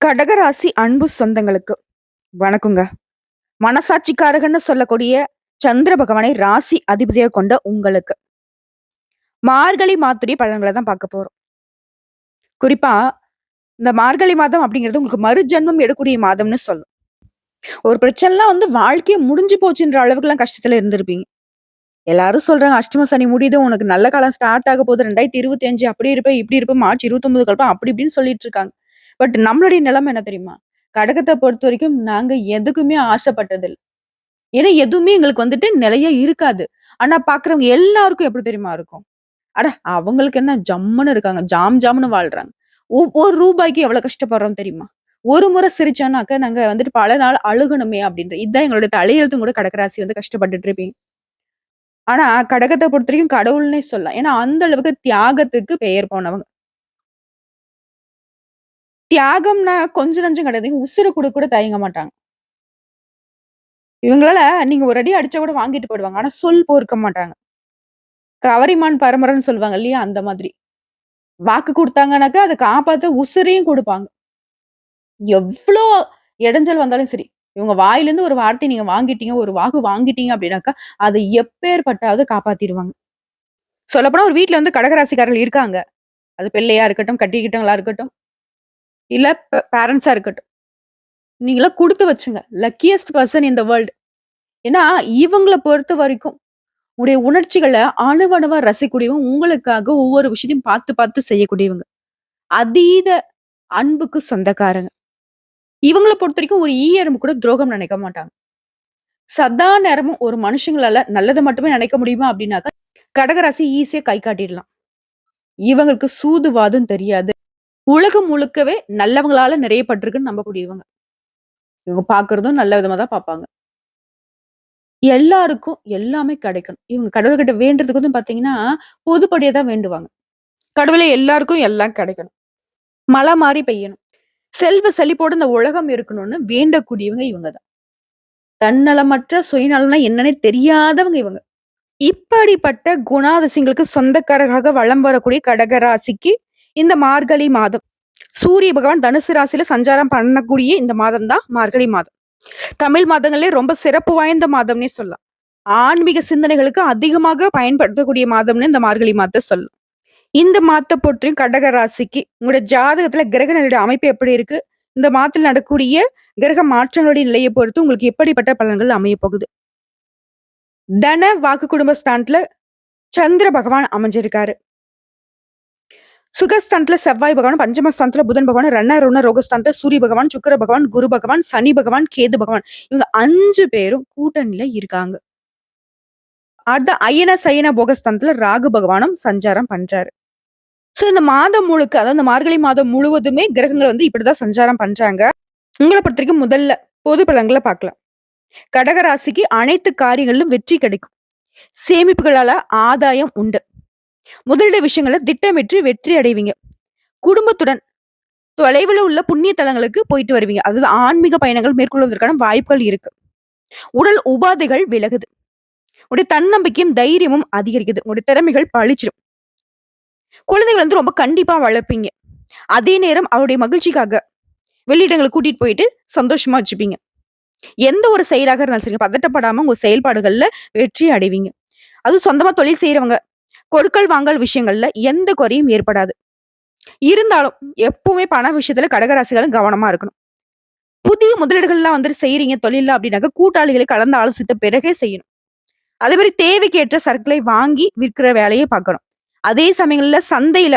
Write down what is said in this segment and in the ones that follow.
கடகராசி அன்பு சொந்தங்களுக்கு வணக்கங்க. மனசாட்சிக்காரகன்னு சொல்லக்கூடிய சந்திர பகவானை ராசி அதிபதியா கொண்ட உங்களுக்கு மார்கழி மாத்துடைய பலன்களை தான் பார்க்க போறோம். குறிப்பா இந்த மார்கழி மாதம் அப்படிங்கிறது உங்களுக்கு மறுஜென்மம் எடுக்கக்கூடிய மாதம்னு சொல்லும். ஒரு பிரச்சனைலாம் வாழ்க்கையே முடிஞ்சு போச்சுன்ற அளவுக்கு எல்லாம் கஷ்டத்துல இருந்திருப்பீங்க. எல்லாரும் சொல்றாங்க அஷ்டம சனி முடியுது, உனக்கு நல்ல காலம் ஸ்டார்ட் ஆக போகுது, 2025 அப்படி இருப்ப இப்படி இருப்ப, மார்ச் 29 கலப்பா அப்படி இப்படின்னு சொல்லிட்டு இருக்காங்க. பட் நம்மளுடைய நிலைமை என்ன தெரியுமா? கடகத்தை பொறுத்த வரைக்கும் நாங்க எதுக்குமே ஆசைப்பட்டதில்ல. ஏன்னா எதுவுமே எங்களுக்கு நிலையா இருக்காது. ஆனா பாக்குறவங்க எல்லாருக்கும் எப்படி தெரியுமா இருக்கும்? அட அவங்களுக்கு என்ன ஜம்முன்னு இருக்காங்க. ஜாம் ஜாம்னு வாழ்றாங்க. ஒரு ரூபாய்க்கு எவ்வளவு கஷ்டப்படுறோம் தெரியுமா? ஒரு முறை சிரிச்சோம்னாக்க நாங்க பல நாள் அழுகணுமே அப்படின்ற இதுதான் எங்களுடைய தலையெழுத்தும் கூட கடகராசி கஷ்டப்பட்டுட்டு இருப்பீங்க. ஆனா கடகத்தை பொறுத்தவரைக்கும் கடவுள்னே சொல்லலாம். ஏன்னா அந்த அளவுக்கு தியாகத்துக்கு பெயர் போனவங்க. தியாகம்னா கொஞ்சம் நஞ்சம் கிடையாதுங்க. உசுர குடுக்க கூட தயங்க மாட்டாங்க. இவங்களால நீங்க ஒரு அடி அடிச்சா கூட வாங்கிட்டு போயிடுவாங்க. ஆனா சொல் பொறுக்க மாட்டாங்க. கவரிமான் பரம்பரைன்னு சொல்லுவாங்க இல்லையா? அந்த மாதிரி. வாக்கு குடுத்தாங்கன்னாக்கா, அத காப்பாத்த உசுரையும் குடுப்பாங்க. எவ்ளோ இடைஞ்சல் வந்தாலும் சரி. இவங்க வாயிலருந்து ஒரு வார்த்தை நீங்க வாங்கிட்டீங்க, ஒரு வாக்கு வாங்கிட்டீங்க அப்படின்னாக்கா, அத எப்பேர்ப்பட்டாவது காப்பாத்திருவாங்க. சொல்லப்போனா ஒரு வீட்ல கடகராசிக்காரர்கள் இருக்காங்க. அது பிள்ளையா இருக்கட்டும், கட்டிக்கிட்டவங்களா இருக்கட்டும், இல்ல பேரண்ட்ஸா இருக்கட்டும். நீங்கலாம் குடுத்து வச்சுங்க. Luckiest person in the world. ஏன்னா, இவங்கள பொறுத்த வரைக்கும் உங்களுடைய உணர்ச்சிகள அணுவணுவா ரசிக்கக்கூடியவங்க, உங்களுக்காக ஒவ்வொரு விஷயத்தையும் பார்த்து, பார்த்து செய்யக்கூடியவங்க. அதீத அன்புக்கு சொந்தக்காரங்க. இவங்கள பொறுத்தவரைக்கும் ஒரு ஈ எறும்பு கூட துரோகம் நினைக்க மாட்டாங்க. சதா நேரமும் ஒரு மனுஷங்களால நல்லத மட்டுமே நினைக்க முடியுமா அப்படின்னாக்கா, கடகராசி ஈஸியா கை காட்டிடலாம். இவங்களுக்கு சூதுவாதும் தெரியாது. உலகம் முழுக்கவே நல்லவங்களால நிறைய பட்டிருக்குன்னு நம்பக்கூடியவங்க. இவங்க பார்க்கிறதும் நல்ல விதமா தான் பார்ப்பாங்க. எல்லாருக்கும் எல்லாமே கிடைக்கணும். இவங்க கடவுள்கிட்ட வேண்டுறதுக்கு பார்த்தீங்கன்னா, பொதுப்படியா தான் வேண்டுவாங்க. கடவுளே எல்லாருக்கும் எல்லாம் கிடைக்கணும். மழை மாரி பெய்யணும். செல்வ செழிப்போட இந்த உலகம் இருக்கணும்னு வேண்டக்கூடியவங்க இவங்க தான். தன்னலமற்ற சுயநலம்னா என்னன்னே தெரியாதவங்க இவங்க. இப்படிப்பட்ட குணாதிசயங்களுக்கு சொந்தக்காரராக வலம் வரக்கூடிய கடகராசிக்கு இந்த மார்கழி மாதம் சூரிய பகவான் தனுசு ராசியில சஞ்சாரம் பண்ணக்கூடிய இந்த மாதம் தான் மார்கழி மாதம். தமிழ் மாதங்களே ரொம்ப சிறப்பு வாய்ந்த மாதம்னே சொல்லலாம். ஆன்மீக சிந்தனைகளுக்கு அதிகமாக பயன்படுத்தக்கூடிய மாதம்னு இந்த மார்கழி மாதத்தை சொல்லலாம். இந்த மாதத்தை பொறுத்தவரைக்கும் கடக ராசிக்கு உங்களோட ஜாதகத்துல கிரக நிலையோட அமைப்பு எப்படி இருக்கு, இந்த மாதத்தில் நடக்கக்கூடிய கிரக மாற்றங்களுடைய நிலையை பொறுத்து உங்களுக்கு எப்படிப்பட்ட பலன்கள் அமைய போகுது. தன வாக்கு குடும்ப ஸ்தானத்துல சந்திர பகவான் அமைஞ்சிருக்காரு. சுகஸ்தானத்துல செவ்வாய் பகவான், பஞ்சமஸ்தானத்துல புதன் பகவான், ருண ரோகஸ்தானத்துல சூரிய பகவான், சுக்கிர பகவான், குரு பகவான், சனி பகவான், கேது பகவான், இவங்க 5 பேரும் கூட்டணியில இருக்காங்க. அடுத்த அயன சயன போகஸ்தானத்துல ராகு பகவானும் சஞ்சாரம் பண்றாரு. சோ இந்த மாதம் முழுக்க, அதாவது இந்த மார்கழி மாதம் முழுவதுமே கிரகங்கள் இப்படிதான் சஞ்சாரம் பண்றாங்க. உங்களை பொறுத்தவரைக்கும் முதல்ல பொது பலன்களை பார்க்கலாம். கடகராசிக்கு அனைத்து காரியங்களிலும் வெற்றி கிடைக்கும். சேமிப்புகளால ஆதாயம் உண்டு. முதலீடு விஷயங்களை திட்டமிட்டு வெற்றி அடைவீங்க. குடும்பத்துடன் தொலைவில் உள்ள புண்ணிய தலங்களுக்கு போயிட்டு வருவீங்க. அதாவது ஆன்மீக பயணங்கள் மேற்கொள்வதற்கான வாய்ப்புகள் இருக்கு. உடல் உபாதைகள் விலகுது. உடைய தன்னம்பிக்கையும் தைரியமும் அதிகரிக்குது. உங்களுடைய திறமைகள் பழிச்சிடும். குழந்தைகள் ரொம்ப கண்டிப்பா வளர்ப்பீங்க. அதே நேரம் அவருடைய மகிழ்ச்சிக்காக வெளியிடங்களுக்கு கூட்டிட்டு போயிட்டு சந்தோஷமா வச்சுப்பீங்க. எந்த ஒரு செயலாக இருந்தாலும் சரி, பதட்டப்படாம உங்க செயல்பாடுகள்ல வெற்றி அடைவீங்க. அதுவும் சொந்தமா தொழில் செய்யறவங்க கொடுக்கல் வாங்கல் விஷயங்கள்ல எந்த குறையும் ஏற்படாது. இருந்தாலும் எப்பவுமே பண விஷயத்துல கடகராசிகளும் கவனமா இருக்கணும். புதிய முதலீடுகள்லாம் செய்யறீங்க தொழில அப்படின்னாக்க கூட்டாளிகளை கலந்து ஆலோசித்த பிறகே செய்யணும். அதே மாதிரி தேவைக்கு ஏற்ற சரக்குகளை வாங்கி விற்கிற வேலையை பார்க்கணும். அதே சமயங்கள்ல சந்தையில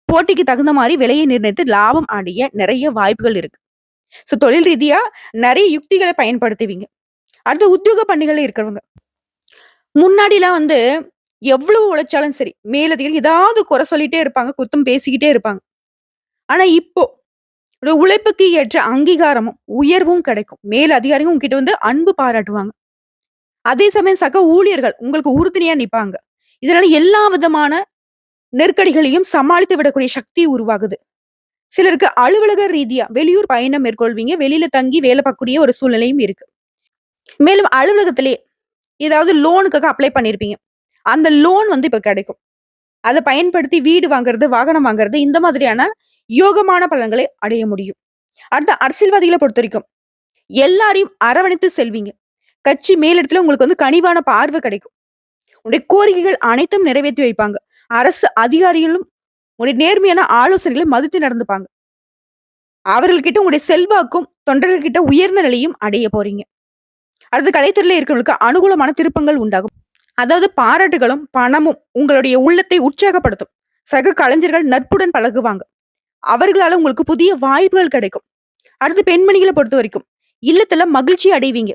போட்டிக்கு தகுந்த மாதிரி விலையை நிர்ணயித்து லாபம் அடைய நிறைய வாய்ப்புகள் இருக்கு. சோ தொழில் ரீதியா நிறைய யுக்திகளை பயன்படுத்துவீங்க. அடுத்து உத்தியோக பணிகள்ல இருக்கிறவங்க முன்னாடிலாம் எவ்வளவு உழைச்சாலும் சரி, மேலதிகாரி ஏதாவது குறை சொல்லிட்டே இருப்பாங்க, குத்தம் பேசிக்கிட்டே இருப்பாங்க. ஆனா இப்போ ஒரு உழைப்புக்கு ஏற்ற அங்கீகாரமும் உயர்வும் கிடைக்கும். மேல் அதிகாரிகள் உங்ககிட்ட அன்பு பாராட்டுவாங்க. அதே சமயம் சக ஊழியர்கள் உங்களுக்கு உறுதுணையா நிப்பாங்க. இதனால எல்லா விதமான நெருக்கடிகளையும் சமாளித்து விடக்கூடிய சக்தி உருவாகுது. சிலருக்கு அலுவலக ரீதியா வெளியூர் பயணம் மேற்கொள்வீங்க. வெளியில தங்கி வேலை பார்க்கக்கூடிய ஒரு சூழ்நிலையும் இருக்கு. மேலும் அலுவலகத்திலே ஏதாவது லோனுக்காக அப்ளை பண்ணிருப்பீங்க. அந்த லோன் இப்ப கிடைக்கும். அதை பயன்படுத்தி வீடு வாங்குறது, வாகனம் வாங்குறது, இந்த மாதிரியான யோகமான பலன்களை அடைய முடியும். அடுத்து அரசியல்வாதிகள பொறுத்தவரைக்கும், எல்லாரையும் அரவணைத்து செல்வீங்க. கட்சி மேலிடத்துல உங்களுக்கு கனிவான பார்வை கிடைக்கும். உங்களுடைய கோரிக்கைகள் அனைத்தும் நிறைவேத்தி வைப்பாங்க. அரசு அதிகாரிகளும் உங்களுடைய நேர்மையான ஆலோசனைகளை மதித்து நடந்துப்பாங்க. அவர்கள்கிட்ட உங்களுடைய செல்வாக்கும், தொண்டர்கள் கிட்ட உயர்ந்த நிலையும் அடைய போறீங்க. அடுத்து கலைத்துறையில இருக்கிறவங்களுக்கு அனுகூலமான திருப்பங்கள் உண்டாகும். அதாவது பாராட்டுகளும், பணமும் உங்களுடைய உள்ளத்தை உற்சாகப்படுத்தும். சக கலைஞர்கள் நட்புடன் பழகுவாங்க. அவர்களால உங்களுக்கு புதிய வாய்ப்புகள் கிடைக்கும். அடுத்து பெண்மணிகள பொறுத்தவரைக்கும், இல்லத்துல மகிழ்ச்சி அடைவீங்க.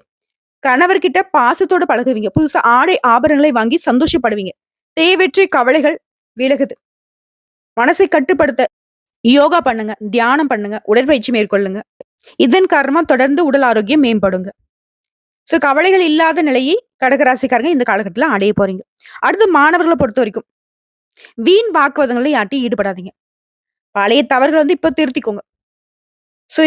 கணவர்கிட்ட பாசத்தோட பழகுவீங்க. புதுசா ஆடை ஆபரணங்களை வாங்கி சந்தோஷப்படுவீங்க. தேவையற்ற கவலைகள் விலகுது. மனசை கட்டுப்படுத்த யோகா பண்ணுங்க, தியானம் பண்ணுங்க, உடற்பயிற்சி மேற்கொள்ளுங்க. இதன் காரணமா தொடர்ந்து உடல் ஆரோக்கியம் மேம்படுங்க. கவலைகள் இல்லாத நிலையை கடகராசிக்காரங்க இந்த காலகட்டத்துல அடைய போறீங்க. அடுத்து மாணவர்கள பொறுத்தவரைக்கும், வீண் வாக்குவாதங்கள்ல யார்ட்டயும் ஈடுபடாதீங்க. பழைய தவறுகள இப்ப திருத்திக்கோங்க.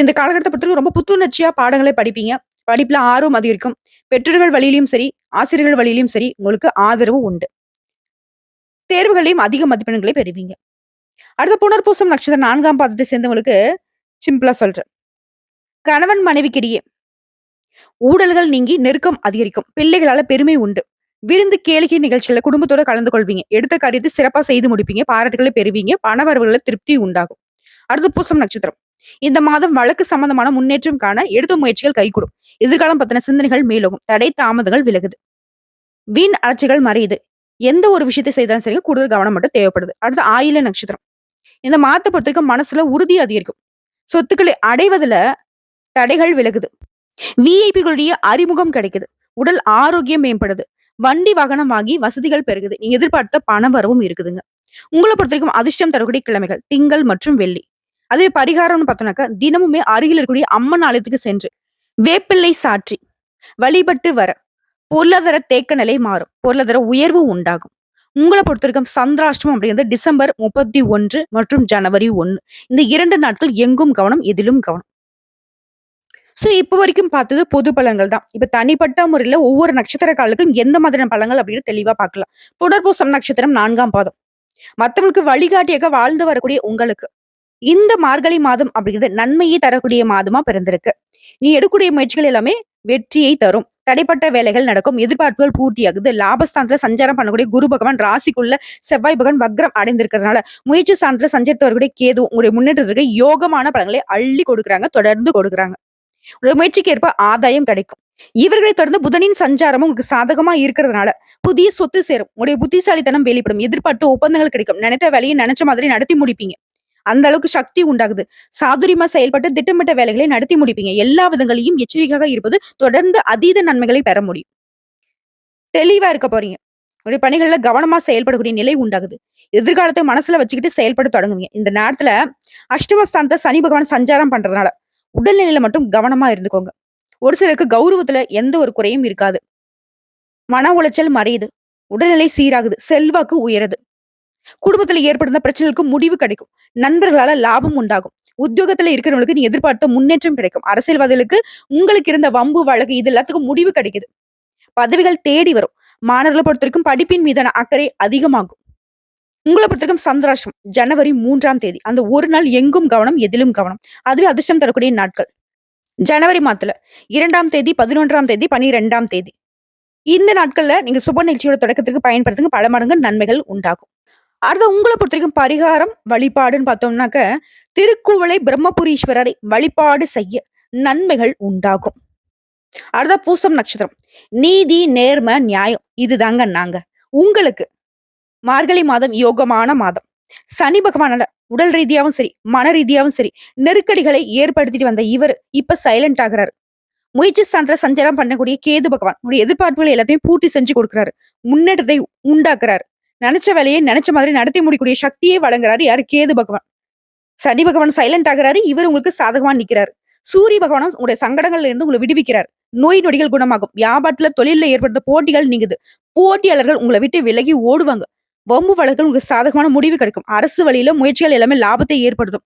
இந்த காலகட்டத்த பொறுத்தவரைக்கும் ரொம்ப புத்துணர்ச்சியா பாடங்களை படிப்பீங்க. படிப்புல ஆர்வம் அதிகரிக்கும். பெற்றோர்கள் வழியிலயும் சரி, ஆசிரியர்கள் வழியிலயும் சரி, உங்களுக்கு ஆதரவு உண்டு. தேர்வுகளையும் அதிக மதிப்பெண்களை பெறுவீங்க. அடுத்த புனர்பூசம் நட்சத்திரம் 4ஆம் பாதத்தை சேர்ந்தவங்களுக்கு சிம்பிளா சொல்றேன். கணவன் மனைவிக்கிடையே ஊடல்கள் நீங்கி நெருக்கம் அதிகரிக்கும். பிள்ளைகளால பெருமை உண்டு. விருந்து கேளிக்கை நிகழ்ச்சிகளை குடும்பத்தோட கலந்து கொள்வீங்க. எடுத்த காரியத்தை சிறப்பா செய்து முடிப்பீங்க. பாராட்டுகளை பெறுவீங்க. பணவரவுகள திருப்தி உண்டாகும். அடுத்து பூசம் நட்சத்திரம். இந்த மாதம் வழக்கு சம்பந்தமான முன்னேற்றம் காண எடுத்த முயற்சிகள் கைகூடும். எதிர்காலம் பத்தின சிந்தனைகள் மேலோகும். தடை தாமதங்கள் விலகுது. வீண் அலட்சிகள் மறையுது. எந்த ஒரு விஷயத்தை செய்தாலும் சரி கூடுதல் கவனம் மட்டும் தேவைப்படுது. அடுத்து ஆயில நட்சத்திரம். இந்த மாதத்தை பொறுத்தவரைக்கும் மனசுல உறுதி அதிகரிக்கும். சொத்துக்களை அடைவதுல தடைகள் விலகுது. விஐபிகளுடைய அறிமுகம் கிடைக்குது. உடல் ஆரோக்கியம் மேம்படுது. வண்டி வாகனம் வாங்கி வசதிகள் பெருகுது. நீங்க எதிர்பார்த்த பண வரவும் இருக்குதுங்க. உங்களை பொறுத்தவரைக்கும் அதிர்ஷ்டம் தரக்கூடிய கிழமைகள் திங்கள் மற்றும் வெள்ளி. அதே பரிகாரம்னு பார்த்தோம்னாக்கா தினமுமே அருகில் இருக்கக்கூடிய அம்மன் ஆலயத்துக்கு சென்று வேப்பிள்ளை சாற்றி வழிபட்டு வர பொருளாதார தேக்க நிலை மாறும். பொருளாதார உயர்வு உண்டாகும். உங்களை பொறுத்தவரைக்கும் சந்திராஷ்டமம் அப்படிங்கிறது டிசம்பர் 31 மற்றும் ஜனவரி 1. இந்த 2 நாட்கள் எங்கும் கவனம், எதிலும் கவனம். இப்ப வரைக்கும் பார்த்தது பொது பலன்கள் தான். இப்ப தனிப்பட்ட முறையில ஒவ்வொரு நட்சத்திரக்காலுக்கும் எந்த மாதிரியான பலன்கள் அப்படின்னு தெளிவா பார்க்கலாம். புனர்பூசம் நட்சத்திரம் 4ஆம் பாதம். மத்தவங்களுக்கு வழிகாட்டியாக வாழ்ந்து வரக்கூடிய உங்களுக்கு இந்த மார்கழி மாதம் அப்படிங்கிறது நன்மையை தரக்கூடிய மாதமா பிறந்திருக்கு. நீ எடுக்கக்கூடிய முயற்சிகள் எல்லாமே வெற்றியை தரும். தடைப்பட்ட வேலைகள் நடக்கும். எதிர்பார்ப்புகள் பூர்த்தியாகுது. லாபஸ்தானத்துல சஞ்சாரம் பண்ணக்கூடிய குரு பகவான் ராசிக்குள்ள செவ்வாய் பகவான் வக்ரம் அடைந்திருக்கிறதுனால முயற்சி ஸ்தானத்துல சஞ்சரித்து வரக்கூடிய கேது உங்களுடைய முன்னேற்றத்திற்கு யோகமான பலன்களை அள்ளி கொடுக்குறாங்க. தொடர்ந்து கொடுக்குறாங்க. ஒரு முயற்சிக்கு ஏற்ப ஆதாயம் கிடைக்கும். இவர்களை தொடர்ந்து புதனின் சஞ்சாரமும் உங்களுக்கு சாதகமா இருக்கிறதுனால புதிய சொத்து சேரும். உங்களுடைய புத்திசாலித்தனம் வெளிப்படும். எதிர்பார்த்த ஒப்பந்தங்கள் கிடைக்கும். நினைத்த வேலையை நினைச்ச மாதிரி நடத்தி முடிப்பீங்க. அந்த அளவுக்கு சக்தி உண்டாகுது. சாதுரியமா செயல்பட்டு திட்டமிட்ட வேலைகளை நடத்தி முடிப்பீங்க. எல்லா விதங்களையும் எச்சரிக்கையாக இருப்பது தொடர்ந்து அதீத நன்மைகளை பெற முடியும். தெளிவா இருக்க போறீங்க. ஒரு பணிகள்ல கவனமா செயல்படக்கூடிய நிலை உண்டாகுது. எதிர்காலத்தை மனசுல வச்சுக்கிட்டு செயல்பட தொடங்குவீங்க. இந்த நேரத்துல அஷ்டமஸ்தானத்தை சனி பகவான் சஞ்சாரம் பண்றதுனால உடல்நிலையில மட்டும் கவனமா இருந்துக்கோங்க. ஒரு சிலருக்கு கௌரவத்துல எந்த ஒரு குறையும் இருக்காது. மன உளைச்சல் மறையுது. உடல்நிலை சீராகுது. செல்வாக்கு உயருது. குடும்பத்துல ஏற்படுத்த பிரச்சனைகளுக்கு முடிவு கிடைக்கும். நண்பர்களால லாபம் உண்டாகும். உத்தியோகத்துல இருக்கிறவங்களுக்கு நீ எதிர்பார்த்த முன்னேற்றம் கிடைக்கும். அரசியல்வாதிகளுக்கு உங்களுக்கு இருந்த வம்பு வழக்கு இது எல்லாத்துக்கும் முடிவு கிடைக்குது. பதவிகள் தேடி வரும். மாணவர்களை பொறுத்தவரைக்கும் படிப்பின் மீதான அக்கறை அதிகமாகும். உங்களை பொறுத்தவரைக்கும் சந்திராஷ்டம் ஜனவரி 3ஆம் தேதி. அந்த ஒரு நாள் எங்கும் கவனம், எதிலும் கவனம். அதுவே அதிர்ஷ்டம் தரக்கூடிய நாட்கள். ஜனவரி மாதத்துல 2ஆம் தேதி, 11ஆம் தேதி, 12ஆம் தேதி. இந்த நாட்கள்ல நீங்க சுப நிகழ்ச்சியோட தொடக்கத்துக்கு பயன்படுத்துங்க. பல மடங்கு நன்மைகள் உண்டாகும். அடுத்து உங்களை பொறுத்தவரைக்கும் பரிகாரம் வழிபாடுன்னு பார்த்தோம்னாக்க திருக்குவளை பிரம்மபுரீஸ்வரரை வழிபாடு செய்ய நன்மைகள் உண்டாகும். அடுத்த பூசம் நட்சத்திரம். நீதி, நேர்ம, நியாயம் இதுதாங்க நாங்க. உங்களுக்கு மார்கழி மாதம் யோகமான மாதம். சனி பகவானால உடல் ரீதியாவும் சரி, மன ரீதியாவும் சரி நெருக்கடிகளை ஏற்படுத்திட்டு வந்த இவர் இப்ப சைலண்ட் ஆகுறாரு. முயற்சி சான்ற சஞ்சாரம் பண்ணக்கூடிய கேது பகவான் உடைய எதிர்பார்ப்புகளை எல்லாத்தையும் பூர்த்தி செஞ்சு கொடுக்கிறாரு. முன்னேற்றத்தை உண்டாக்குறாரு. நினைச்ச வேலையை நினைச்ச மாதிரி நடத்தி முடிக்கூடிய சக்தியை வழங்குறாரு யாரு? கேது பகவான். சனி பகவான் சைலண்ட் ஆகுறாரு. இவர் உங்களுக்கு சாதகமா நிக்கிறாரு. சூரிய பகவானும் உங்களுடைய சங்கடங்கள்ல இருந்து உங்களை விடுவிக்கிறார். நோய் நொடிகள் குணமாகும். வியாபாரத்துல தொழில ஏற்படுத்த போட்டிகள் நீங்குது. போட்டியாளர்கள் உங்களை விட்டு விலகி ஓடுவாங்க. வம்பு வழக்குகள் உங்களுக்கு சாதகமான முடிவு கிடைக்கும். அரசு வழியில முயற்சிகள் எல்லாமே லாபத்தை ஏற்படுத்தும்.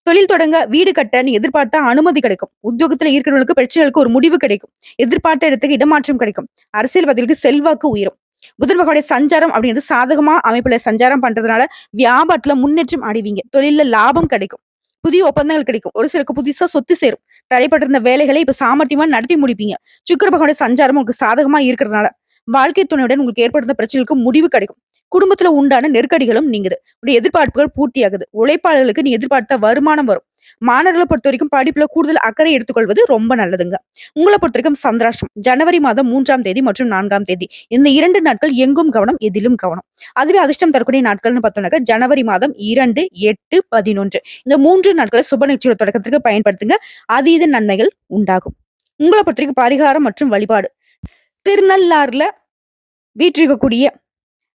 தொழில் தொடங்க, வீடு கட்ட நீ எதிர்பார்த்த அனுமதி கிடைக்கும். உத்தியோகத்துல இருக்கிறவங்களுக்கு பிரச்சனைகளுக்கு ஒரு முடிவு கிடைக்கும். எதிர்பார்த்த இடத்துக்கு இடமாற்றம் கிடைக்கும். அரசியல்வாதிகளுக்கு செல்வாக்கு உயரும். புதன் பகவானுடைய சஞ்சாரம் அப்படிங்கிறது சாதகமா அமைப்புல சஞ்சாரம் பண்றதுனால வியாபாரத்துல முன்னேற்றம் அடைவீங்க. தொழில லாபம் கிடைக்கும். புதிய ஒப்பந்தங்கள் கிடைக்கும். ஒரு சிலருக்கு புதுசா சொத்து சேரும். தடைப்பட்டிருந்த வேலைகளை இப்ப சாமர்த்தியமா நடத்தி முடிப்பீங்க. சுக்கிர பகவானுடைய சஞ்சாரம் உங்களுக்கு சாதகமா இருக்கிறதுனால, வாழ்க்கை துணையுடன் உங்களுக்கு ஏற்படுத்த பிரச்சனைகளுக்கு முடிவு கிடைக்கும். குடும்பத்துல உண்டான நெருக்கடிகளும் நீங்குது. உடைய எதிர்பார்ப்புகள் பூர்த்தியாகுது. உழைப்பாளர்களுக்கு நீ எதிர்பார்த்த வருமானம் வரும். மாணவர்களை பொறுத்தவரைக்கும் படிப்புல கூடுதல் அக்கறை எடுத்துக்கொள்வது ரொம்ப நல்லதுங்க. உங்கள பொறுத்தவரைக்கும் சந்திராஷ்டம் ஜனவரி மாதம் 3ஆம் தேதி மற்றும் 4ஆம் தேதி. இந்த 2 நாட்கள் எங்கும் கவனம், எதிலும் கவனம். அதுவே அதிர்ஷ்டம் தரக்கூடிய நாட்கள்னு பார்த்தோம்னாக்க ஜனவரி மாதம் 2, 8, 11. இந்த 3 நாட்களை சுப நிகழ்ச்சியோட தொடக்கத்திற்கு பயன்படுத்துங்க. அதீத நன்மைகள் உண்டாகும். உங்கள பொறுத்தவரைக்கும் பரிகாரம் மற்றும் வழிபாடு. திருநள்ளாறுல வீற்றிருக்கக்கூடிய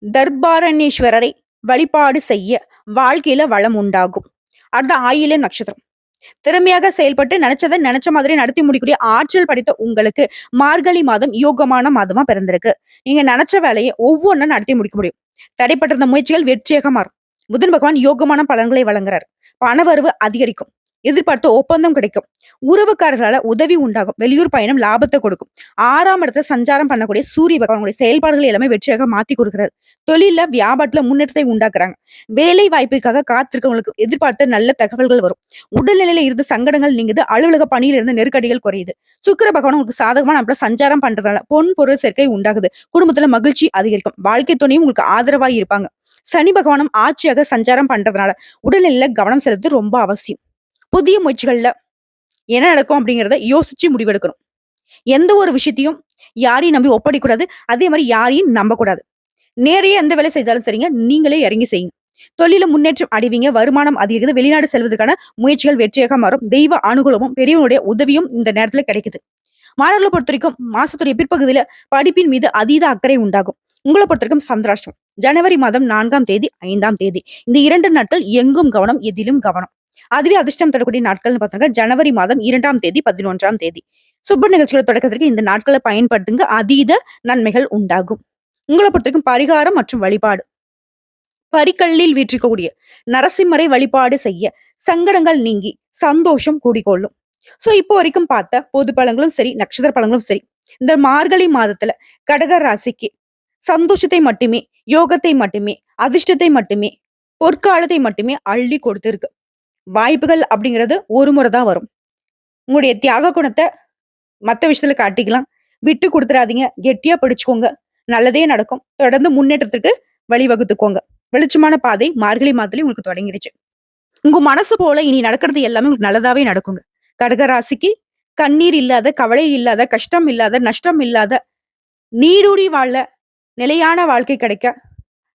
தர்பாரண்யேஸ்வரரை வழிபாடு செய்ய வாழ்க்கையில வளம் உண்டாகும். அடுத்த ஆயில்ய நட்சத்திரம். திறமையாக செயல்பட்டு நினைச்சதை நினைச்ச மாதிரி நடத்தி முடிக்கக்கூடிய ஆற்றல் படைத்த உங்களுக்கு மார்கழி மாதம் யோகமான மாதமா பிறந்திருக்கு. நீங்க நினைச்ச வேலையை ஒவ்வொன்றா நடத்தி முடிக்க முடியும். தடைப்பட்டிருந்த முயற்சிகள் வெற்றியாக மாறும். புதன் பகவான் யோகமான பலன்களை வழங்குறார். பணவரவு அதிகரிக்கும். எதிர்பார்த்த ஒப்பந்தம் கிடைக்கும். உறவுக்காரர்களால உதவி உண்டாகும். வெளியூர் பயணம் லாபத்தை கொடுக்கும். 6ஆம் இடத்துல சஞ்சாரம் பண்ணக்கூடிய சூரிய பகவானுடைய செயல்பாடுகள் எல்லாமே வெற்றியாக மாத்தி கொடுக்கிறார். தொழில வியாபாரத்துல முன்னேற்றத்தை உண்டாக்குறாங்க. வேலை வாய்ப்புக்காக காத்திருக்கவங்களுக்கு எதிர்பார்த்த நல்ல தகவல்கள் வரும். உடல்நிலையில இருந்து சங்கடங்கள் நீங்குது. அலுவலக பணியில இருந்து நெருக்கடிகள் குறையுது. சுக்கிர பகவான் உங்களுக்கு சாதகமான நம்மள சஞ்சாரம் பண்றதுனால பொன் பொருள் சேர்க்கை உண்டாகுது. குடும்பத்துல மகிழ்ச்சி அதிகரிக்கும். வாழ்க்கை துணையும் உங்களுக்கு ஆதரவாய் இருப்பாங்க. சனி பகவானும் ஆட்சியாக சஞ்சாரம் பண்றதுனால உடல்நிலையில கவனம் செலுத்து ரொம்ப அவசியம். புதிய முயற்சிகள்ல என்ன நடக்கும் அப்படிங்கிறத யோசிச்சு முடிவெடுக்கணும். எந்த ஒரு விஷயத்தையும் யாரையும் நம்பி ஒப்படைக்கூடாது. அதே மாதிரி யாரையும் நம்பக்கூடாது. நேரையே எந்த வேலை செய்தாலும் சரிங்க, நீங்களே இறங்கி செய்யுங்க. தொழில முன்னேற்றம் அடைவீங்க. வருமானம் அதிகரிக்குது. வெளிநாடு செல்வதற்கான முயற்சிகள் வெற்றியாக மாறும். தெய்வ அனுகூலமும் பெரியவனுடைய உதவியும் இந்த நேரத்துல கிடைக்குது. மாணவர்களை பொறுத்த வரைக்கும் மாசத்துடைய பிற்பகுதியில படிப்பின் மீது அதீத அக்கறை உண்டாகும். உங்களை பொறுத்த வரைக்கும் சந்திராஷ்டம் ஜனவரி மாதம் 4ஆம் தேதி, 5ஆம் தேதி. இந்த 2 நாட்கள் எங்கும் கவனம், எதிலும் கவனம். அதுவே அதிர்ஷ்டம் தரக்கூடிய நாட்கள்னு பார்த்தோம்னா ஜனவரி மாதம் 2ஆம் தேதி, 11ஆம் தேதி. சுப நிகழ்ச்சிகளை தொடக்கத்திற்கு இந்த நாட்களை பயன்படுத்துங்க. அதீத நன்மைகள் உண்டாகும். உங்களை பொறுத்தவரைக்கும் பரிகாரம் மற்றும் வழிபாடு. பரிக்கல்லில் வீற்றிருக்கக்கூடிய நரசிம்மரை வழிபாடு செய்ய சங்கடங்கள் நீங்கி சந்தோஷம் கூடிக்கொள்ளும். சோ இப்போ வரைக்கும் பார்த்த பொது பலன்களும் சரி, நட்சத்திர பலன்களும் சரி, இந்த மார்கழி மாதத்துல கடக ராசிக்கு சந்தோஷத்தை மட்டுமே, யோகத்தை மட்டுமே, அதிர்ஷ்டத்தை மட்டுமே, பொற்காலத்தை மட்டுமே அள்ளி கொடுத்திருக்கு. வாய்ப்புகள் அப்படிங்கிறது ஒரு முறைதான் வரும். உங்களுடைய தியாக குணத்தை மத்த விஷயத்துல காட்டிக்கலாம். விட்டு கொடுத்துறாதீங்க. கெட்டியா பிடிச்சுக்கோங்க. நல்லதே நடக்கும். தொடர்ந்து முன்னேற்றத்துக்கு வழிவகுத்துக்கோங்க. வெளிச்சமான பாதை மார்கழி மாதத்துலயும் உங்களுக்கு தொடங்கிருச்சு. உங்க மனசு போல இனி நடக்கிறது எல்லாமே உங்களுக்கு நல்லதாவே நடக்குங்க. கடகராசிக்கு கண்ணீர் இல்லாத, கவலை இல்லாத, கஷ்டம் இல்லாத, நஷ்டம் இல்லாத, நீடூடி வாழ நிலையான வாழ்க்கை கிடைக்க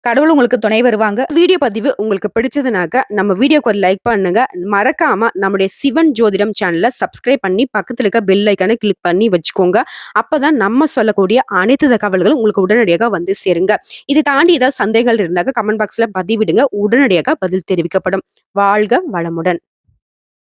கடவுள் உங்களுக்கு துணை வருவாங்க. வீடியோ பதிவு உங்களுக்கு பிடிச்சதுனாக்க நம்ம வீடியோக்கு ஒரு லைக் பண்ணுங்க. மறக்காம நம்முடைய சிவன் ஜோதிடம் சேனலை சப்ஸ்கிரைப் பண்ணி பக்கத்துல இருக்க பெல் ஐக்கானை கிளிக் பண்ணி வச்சுக்கோங்க. அப்பதான் நம்ம சொல்லக்கூடிய அனைத்து தகவல்களும் உங்களுக்கு உடனடியாக வந்து சேருங்க. இதை தாண்டி ஏதாவது சந்தேகங்கள் இருந்தாக்க கமெண்ட் பாக்ஸ்ல பதிவிடுங்க. உடனடியாக பதில் தெரிவிக்கப்படும். வாழ்க வளமுடன்.